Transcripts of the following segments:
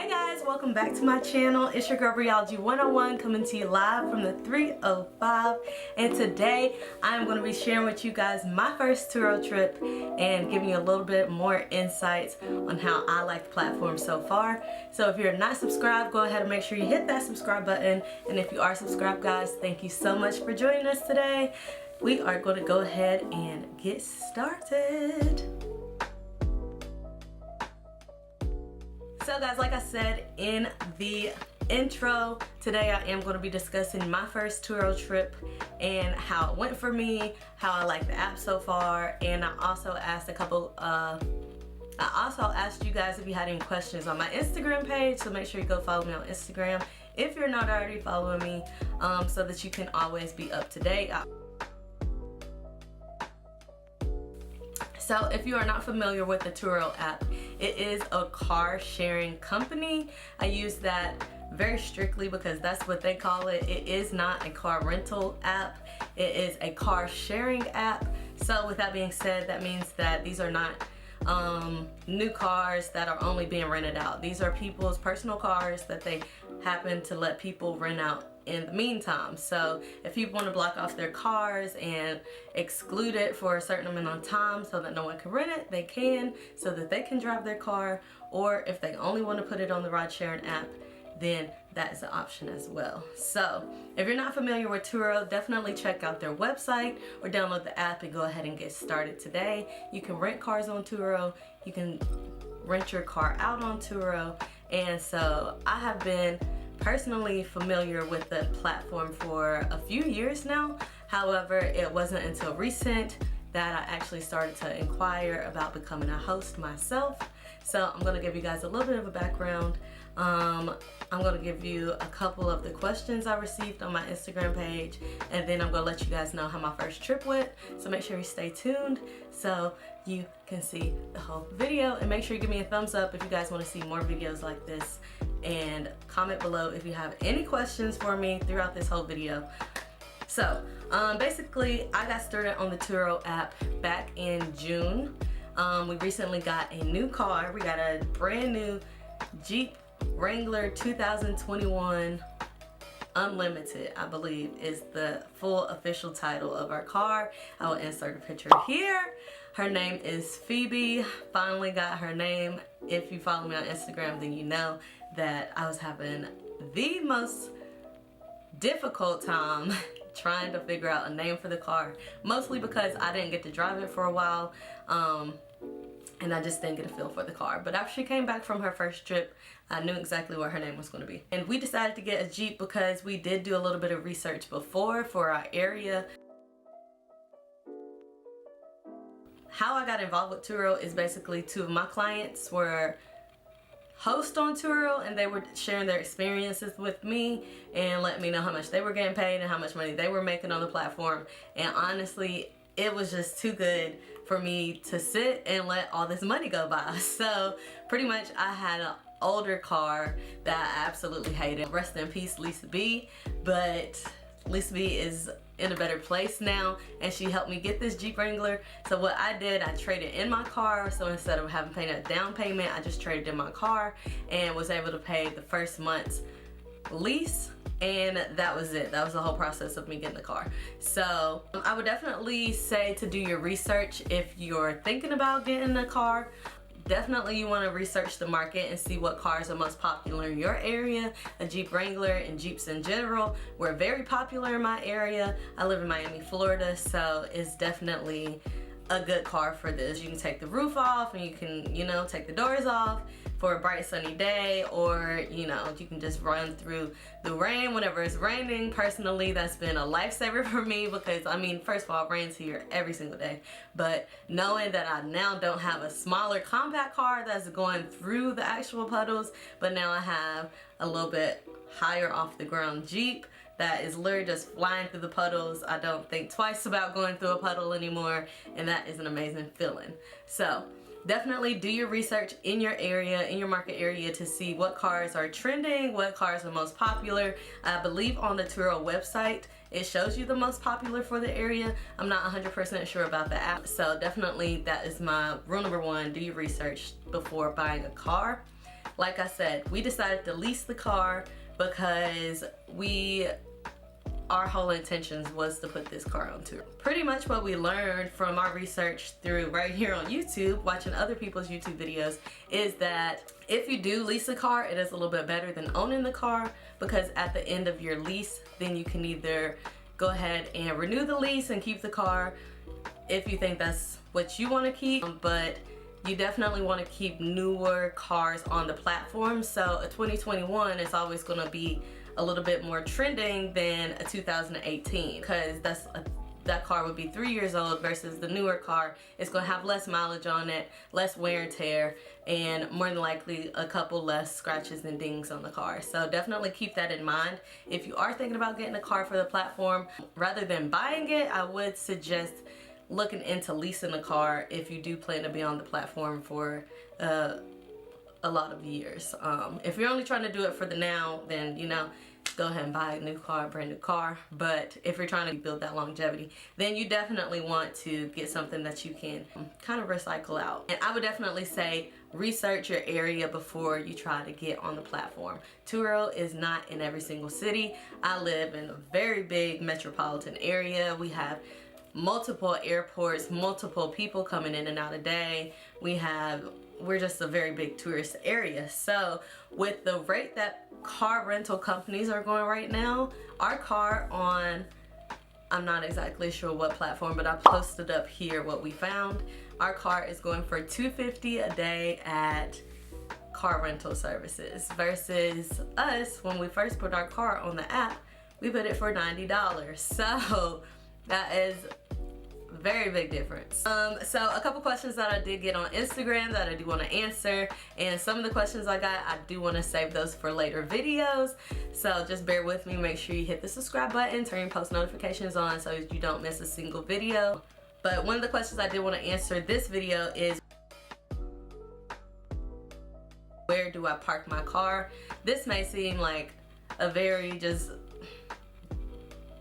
Hey guys, welcome back to my channel. It's your girl Rheology 101 coming to you live from the 305, and today I'm going to be sharing with you guys my first Turo trip and giving you a little bit more insights on how I like the platform so far. So if you're not subscribed, go ahead and make sure you hit that subscribe button, and if you are subscribed, guys, thank you so much for joining us today. We are going to go ahead and get started. So guys, like I said in the intro, today I am going to be discussing my first Turo trip and how it went for me, how I like the app so far, and I also asked you guys if you had any questions on my Instagram page, so make sure you go follow me on Instagram if you're not already following me, so that you can always be up to date. So if you are not familiar with the Turo app, it is a car sharing company. I use that very strictly because that's what they call it. It is not a car rental app. It is a car sharing app. So with that being said, that means that these are not new cars that are only being rented out. These are people's personal cars that they happen to let people rent out in the meantime. So if people want to block off their cars and exclude it for a certain amount of time so that no one can rent it, they can, so that they can drive their car. Or if they only want to put it on the ride sharing app, then that is an option as well. So if you're not familiar with Turo, definitely check out their website or download the app and go ahead and get started today. You can rent cars on Turo, you can rent your car out on Turo, and so I have been personally familiar with the platform for a few years now. However, it wasn't until recent that I actually started to inquire about becoming a host myself. So I'm going to give you guys a little bit of a background. I'm going to give you a couple of the questions I received on my Instagram page, and then I'm going to let you guys know how my first trip went. So make sure you stay tuned so you can see the whole video, and make sure you give me a thumbs up if you guys want to see more videos like this, and comment below if you have any questions for me throughout this whole video. So basically, I got started on the Turo app back in June. We recently got a new car. We got a brand new Jeep Wrangler 2021 Unlimited, I believe is the full official title of our car. I will insert a picture here. Her name is Phoebe. Finally got her name. If you follow me on Instagram, then you know that I was having the most difficult time trying to figure out a name for the car, mostly because I didn't get to drive it for a while, and I just didn't get a feel for the car. But after she came back from her first trip, I knew exactly what her name was going to be. And we decided to get a Jeep because we did do a little bit of research before for our area. How I got involved with Turo is basically two of my clients were hosts on Turo, and they were sharing their experiences with me and let me know how much they were getting paid and how much money they were making on the platform. And honestly, it was just too good for me to sit and let all this money go by. So pretty much I had an older car that I absolutely hated. Rest in peace, Lisa B. But Lisa B is in a better place now, and she helped me get this Jeep Wrangler. So what I did, I traded in my car. So instead of having to pay a down payment, I just traded in my car and was able to pay the first month's lease, and that was it. That was the whole process of me getting the car. So I would definitely say to do your research if you're thinking about getting a car. Definitely you want to research the market and see what cars are most popular in your area. A Jeep Wrangler and Jeeps in general were very popular in my area. I live in Miami, Florida, so it's definitely a good car for this. You can take the roof off, and you can, you know, take the doors off for a bright sunny day, or, you know, you can just run through the rain whenever it's raining. Personally, that's been a lifesaver for me because, I mean, first of all, it rains here every single day, but knowing that I now don't have a smaller compact car that's going through the actual puddles, but now I have a little bit higher off the ground Jeep that is literally just flying through the puddles. I don't think twice about going through a puddle anymore, and that is an amazing feeling. So definitely do your research in your area, in your market area, to see what cars are trending, what cars are most popular. I believe on the Turo website it shows you the most popular for the area. I'm not 100% sure about the app, so definitely that is my rule number one: do your research before buying a car. like I said, we decided to lease the car because our whole intentions was to put this car on Turo. Pretty much what we learned from our research through right here on YouTube, watching other people's YouTube videos, is that if you do lease a car, it is a little bit better than owning the car, because at the end of your lease, then you can either go ahead and renew the lease and keep the car if you think that's what you want to keep, but you definitely want to keep newer cars on the platform. So a 2021 is always going to be a little bit more trending than a 2018, because that car would be 3 years old versus the newer car. It's going to have less mileage on it, less wear and tear, and more than likely a couple less scratches and dings on the car. So definitely keep that in mind. If you are thinking about getting a car for the platform, rather than buying it, I would suggest looking into leasing a car if you do plan to be on the platform for a lot of years. If you're only trying to do it for the now, then go ahead and buy a new car, brand new car. But if you're trying to build that longevity, then you definitely want to get something that you can kind of recycle out. And I would definitely say research your area before you try to get on the platform. Turo is not in every single city. I live in a very big metropolitan area. We have multiple airports, multiple people coming in and out a day. We're just a very big tourist area. So with the rate that car rental companies are going right now, our car on, I'm not exactly sure what platform, but I posted up here what we found. Our car is going for $250 a day at car rental services, versus us, when we first put our car on the app, we put it for $90. So that is very big difference. So a couple questions that I did get on Instagram that I do want to answer, and some of the questions I got, I do want to save those for later videos. So just bear with me. Make sure you hit the subscribe button, turn your post notifications on so you don't miss a single video. But one of the questions I did want to answer this video is, where do I park my car? This may seem like a very just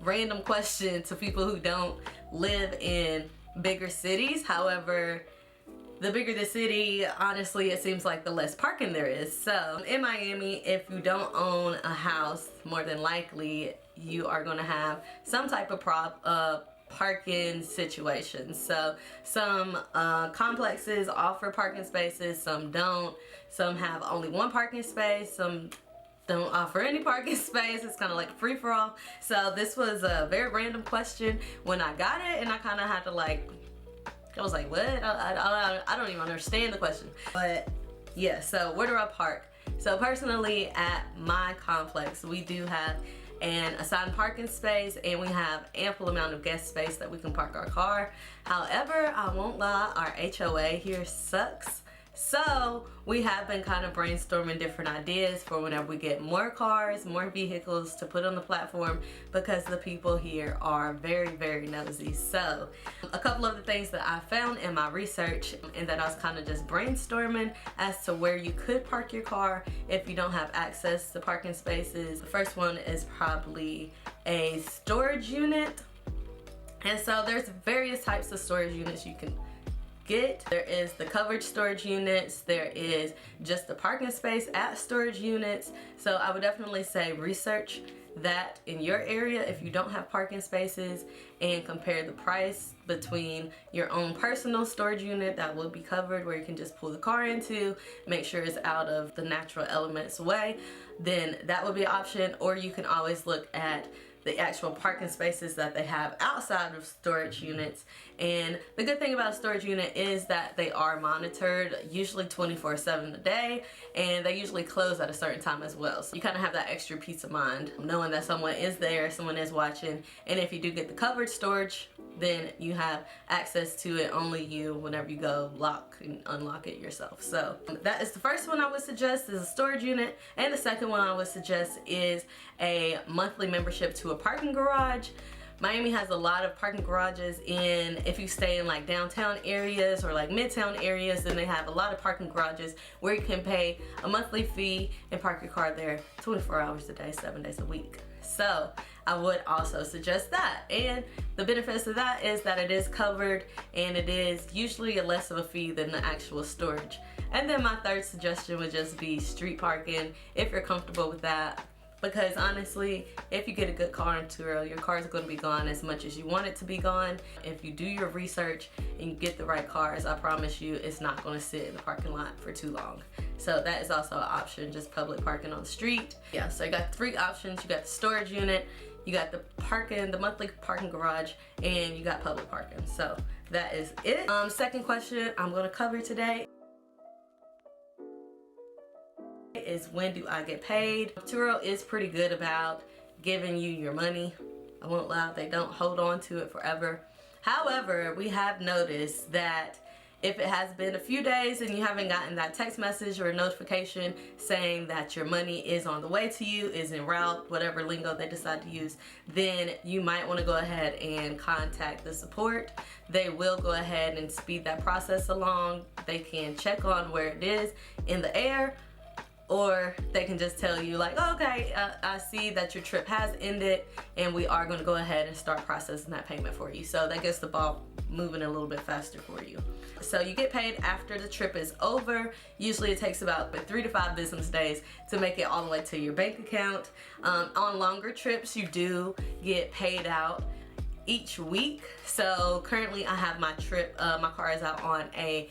random question to people who don't live in bigger cities. However, the bigger the city, honestly, it seems like the less parking there is. So in Miami, if you don't own a house, more than likely you are going to have some type of parking situation. So some complexes offer parking spaces, some don't. Some have only one parking space, some don't offer any parking space. It's kind of like free for all. So this was a very random question when I got it, and I kind of had to I was like, what? I don't even understand the question. But yeah, so where do I park? So personally, at my complex, we do have an assigned parking space, and we have ample amount of guest space that we can park our car. However, I won't lie, our HOA here sucks. So we have been kind of brainstorming different ideas for whenever we get more cars, more vehicles to put on the platform, because the people here are very, very nosy. So a couple of the things that I found in my research, and that I was kind of just brainstorming as to where you could park your car if you don't have access to parking spaces. The first one is probably a storage unit. And so there's various types of storage units you can get. There is the covered storage units, there is just the parking space at storage units. So I would definitely say research that in your area if you don't have parking spaces, and compare the price between your own personal storage unit that will be covered, where you can just pull the car into, make sure it's out of the natural elements way. Then that would be an option. Or you can always look at the actual parking spaces that they have outside of storage units. And the good thing about a storage unit is that they are monitored, usually 24/7 a day, and they usually close at a certain time as well. So you kind of have that extra peace of mind knowing that someone is there, someone is watching. And if you do get the covered storage, then you have access to it, only you, whenever you go lock and unlock it yourself. So that is the first one I would suggest, is a storage unit. And the second one I would suggest is a monthly membership to a parking garage. Miami has a lot of parking garages if you stay in like downtown areas or like midtown areas, then they have a lot of parking garages where you can pay a monthly fee and park your car there 24 hours a day, 7 days a week. So I would also suggest that. And the benefits of that is that it is covered, and it is usually less of a fee than the actual storage And then my third suggestion would just be street parking if you're comfortable with that. Because honestly, if you get a good car in Turo, your car is going to be gone as much as you want it to be gone. If you do your research and you get the right cars, I promise you it's not going to sit in the parking lot for too long. So that is also an option, just public parking on the street. Yeah, so you got 3 options. You got the storage unit, you got the parking, the monthly parking garage, and you got public parking. So that is it. Second question I'm going to cover today is, when do I get paid? Turo is pretty good about giving you your money. I won't lie, they don't hold on to it forever. However, we have noticed that if it has been a few days and you haven't gotten that text message or notification saying that your money is on the way to you, is en route, whatever lingo they decide to use, then you might want to go ahead and contact the support. They will go ahead and speed that process along. They can check on where it is in the air, or they can just tell you like, oh, okay, I see that your trip has ended and we are going to go ahead and start processing that payment for you. So that gets the ball moving a little bit faster for you. So you get paid after the trip is over. Usually it takes about 3 to 5 business days to make it all the way to your bank account. On longer trips, you do get paid out each week. So currently I have my trip, my car is out on a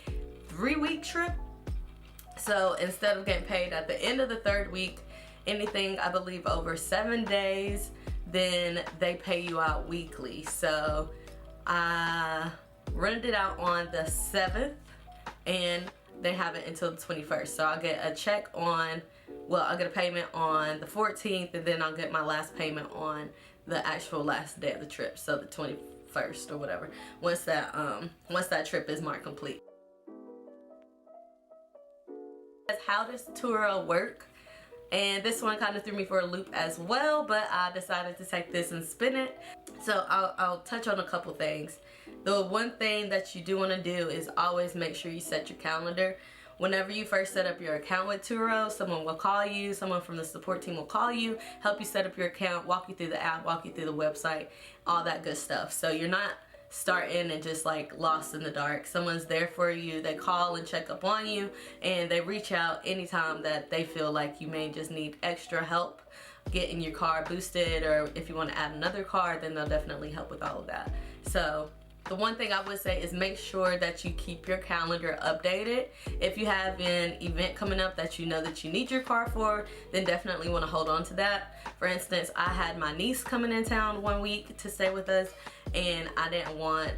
3-week trip. So instead of getting paid at the end of the 3rd week, anything I believe over 7 days, then they pay you out weekly. So I rented it out on the 7th and they have it until the 21st. So I'll get a check on, well, I'll get a payment on the 14th, and then I'll get my last payment on the actual last day of the trip. So the 21st or whatever, once that trip is marked complete. How does Turo work? And this one kind of threw me for a loop as well, but I decided to take this and spin it. So I'll touch on a couple things. The one thing that you do want to do is always make sure you set your calendar. Whenever you first set up your account with Turo, someone will call you, someone from the support team will call you, help you set up your account, walk you through the app, walk you through the website, all that good stuff. So you're not starting and just like lost in the dark. Someone's there for you. They call and check up on you, and they reach out anytime that they feel like you may just need extra help getting your car boosted, or if you want to add another car, then they'll definitely help with all of that. So the one thing I would say is make sure that you keep your calendar updated. If you have an event coming up that you know that you need your car for, then definitely want to hold on to that. For instance, I had my niece coming in town 1 week to stay with us, and I didn't want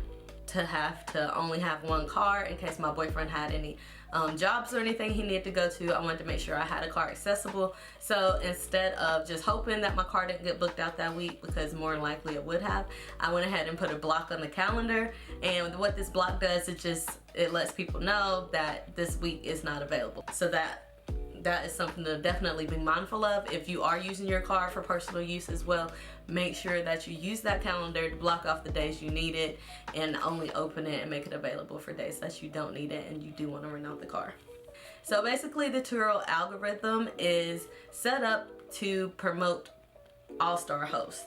to have to only have one car in case my boyfriend had any jobs or anything he needed to go to. I wanted to make sure I had a car accessible. So instead of just hoping that my car didn't get booked out that week, because more than likely it would have, I went ahead and put a block on the calendar. And what this block does, it lets people know that this week is not available. So that is something to definitely be mindful of. If you are using your car for personal use as well, make sure that you use that calendar to block off the days you need it, and only open it and make it available for days that you don't need it and you do want to rent out the car. So basically the Turo algorithm is set up to promote all-star host.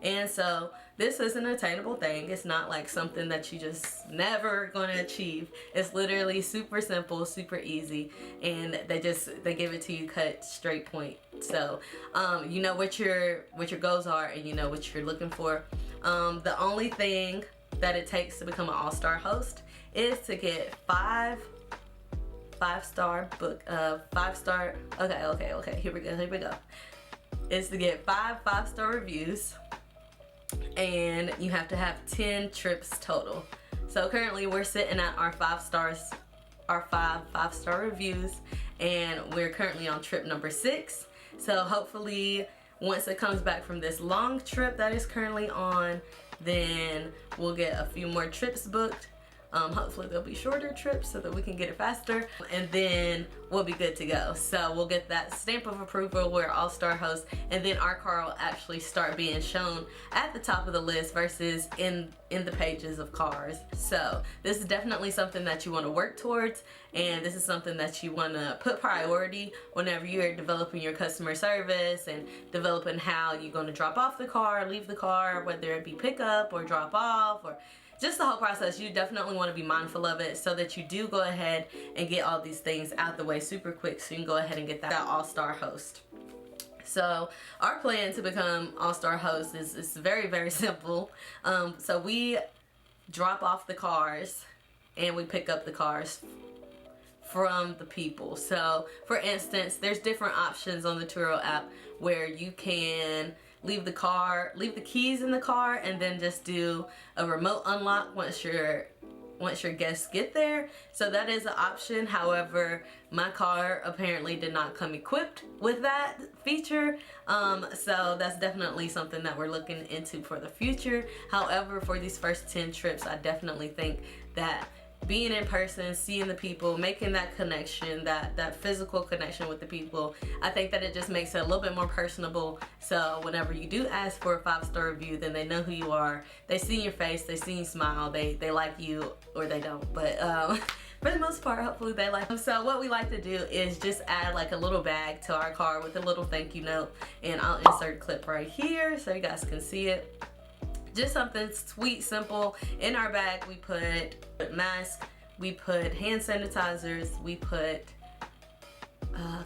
And so this is an attainable thing. It's not like something that you just never going to achieve. It's literally super simple, super easy, and they give it to you cut straight point. So you know what your goals are, and you know what you're looking for. The only thing that it takes to become an all-star host is to get five-star okay, here we go. Is to get 5 5-star reviews, and you have to have 10 trips total. So currently we're sitting at our 5 stars, our 5-5-star reviews, and we're currently on trip number 6. So hopefully once it comes back from this long trip that is currently on, then we'll get a few more trips booked. Hopefully they'll be shorter trips so that we can get it faster, and then we'll be good to go. So we'll get that stamp of approval, we're all-star host, and then our car will actually start being shown at the top of the list versus in the pages of cars. So this is definitely something that you want to work towards, and this is something that you want to put priority whenever you're developing your customer service and developing how you're going to drop off the car, leave the car, whether it be pickup or drop off, or just the whole process. You definitely want to be mindful of it so that you do go ahead and get all these things out the way super quick, so you can go ahead and get that all-star host. So our plan to become all-star host is very, very simple. So we drop off the cars and we pick up the cars from the people. So for instance, there's different options on the Turo app where you can leave the keys in the car and then just do a remote unlock once your guests get there. So that is an option. However, my car apparently did not come equipped with that feature. So that's definitely something that we're looking into for the future. However, for these first 10 trips, I definitely think that being in person, seeing the people, making that connection, that physical connection with the people, I think that it just makes it a little bit more personable. So whenever you do ask for a 5-star review, then they know who you are. They see your face, they see you smile, they like you, or they don't. But for the most part, hopefully they like them. So what we like to do is just add like a little bag to our car with a little thank you note. And I'll insert a clip right here so you guys can see it. Just something sweet, simple. In our bag, we put masks, we put hand sanitizers, we put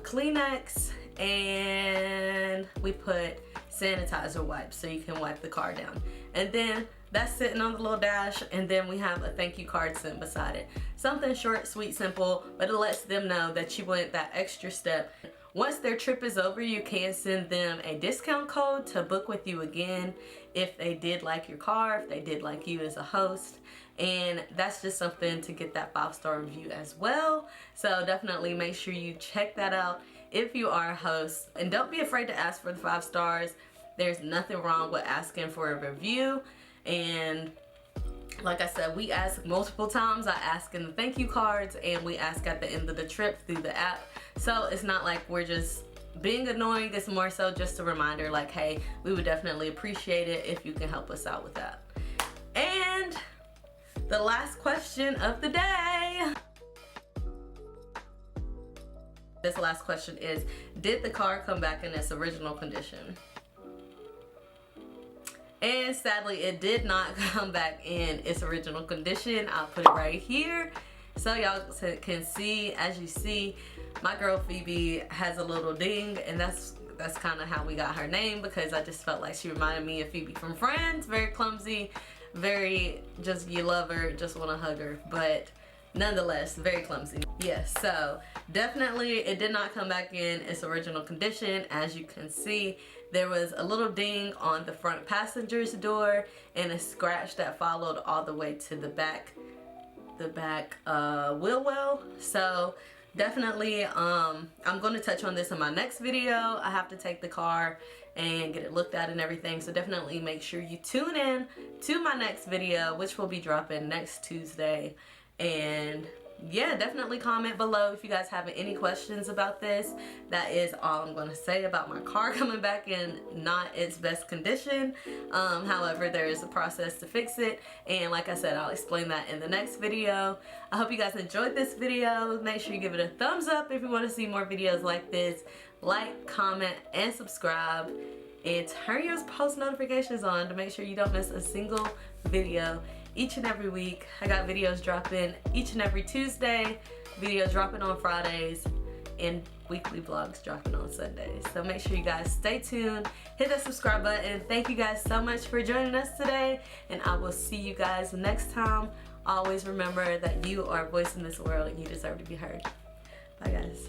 Kleenex, and we put sanitizer wipes so you can wipe the car down. And then that's sitting on the little dash, and then we have a thank you card sitting beside it. Something short, sweet, simple, but it lets them know that you went that extra step. Once their trip is over, you can send them a discount code to book with you again if they did like your car, if they did like you as a host. And that's just something to get that 5-star review as well. So definitely make sure you check that out if you are a host. And don't be afraid to ask for the 5 stars. There's nothing wrong with asking for a review. And like I said, we ask multiple times. I ask in the thank you cards, and we ask at the end of the trip through the app. So it's not like we're just being annoying. It's more so just a reminder like, hey, we would definitely appreciate it if you can help us out with that. And the last question of the day. This last question is, did the car come back in its original condition? And sadly, it did not come back in its original condition. I'll put it right here so y'all can see. As you see, my girl Phoebe has a little ding, and that's kind of how we got her name, because I just felt like she reminded me of Phoebe from Friends. Very clumsy, very just, you love her, just want to hug her, but nonetheless, very clumsy. Yes, so definitely it did not come back in its original condition. As you can see, there was a little ding on the front passenger's door and a scratch that followed all the way to the back wheel well. So definitely I'm going to touch on this in my next video. I have to take the car and get it looked at and everything, so definitely make sure you tune in to my next video, which will be dropping next Tuesday. And yeah, definitely comment below if you guys have any questions about this. That is all I'm going to say about my car coming back in not its best condition. However, there is a process to fix it, and like I said, I'll explain that in the next video. I hope you guys enjoyed this video. Make sure you give it a thumbs up if you want to see more videos like this. Like, comment, and subscribe, and turn your post notifications on to make sure you don't miss a single video each and every week. I got videos dropping each and every Tuesday, videos dropping on Fridays, and weekly vlogs dropping on Sundays. So make sure you guys stay tuned, hit that subscribe button. Thank you guys so much for joining us today, and I will see you guys next time. Always remember that you are a voice in this world and you deserve to be heard. Bye guys.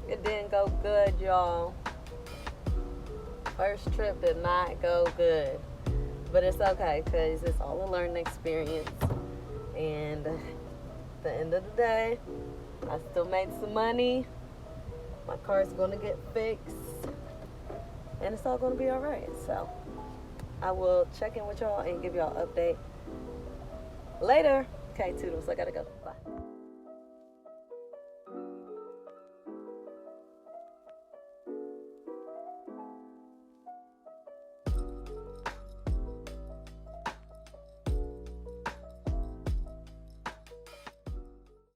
It didn't go good, y'all. First trip did not go good. But it's okay, because it's all a learning experience. And at the end of the day, I still made some money. My car's going to get fixed. And it's all going to be alright. So, I will check in with y'all and give y'all an update later. Okay, toodles, I gotta go. Bye.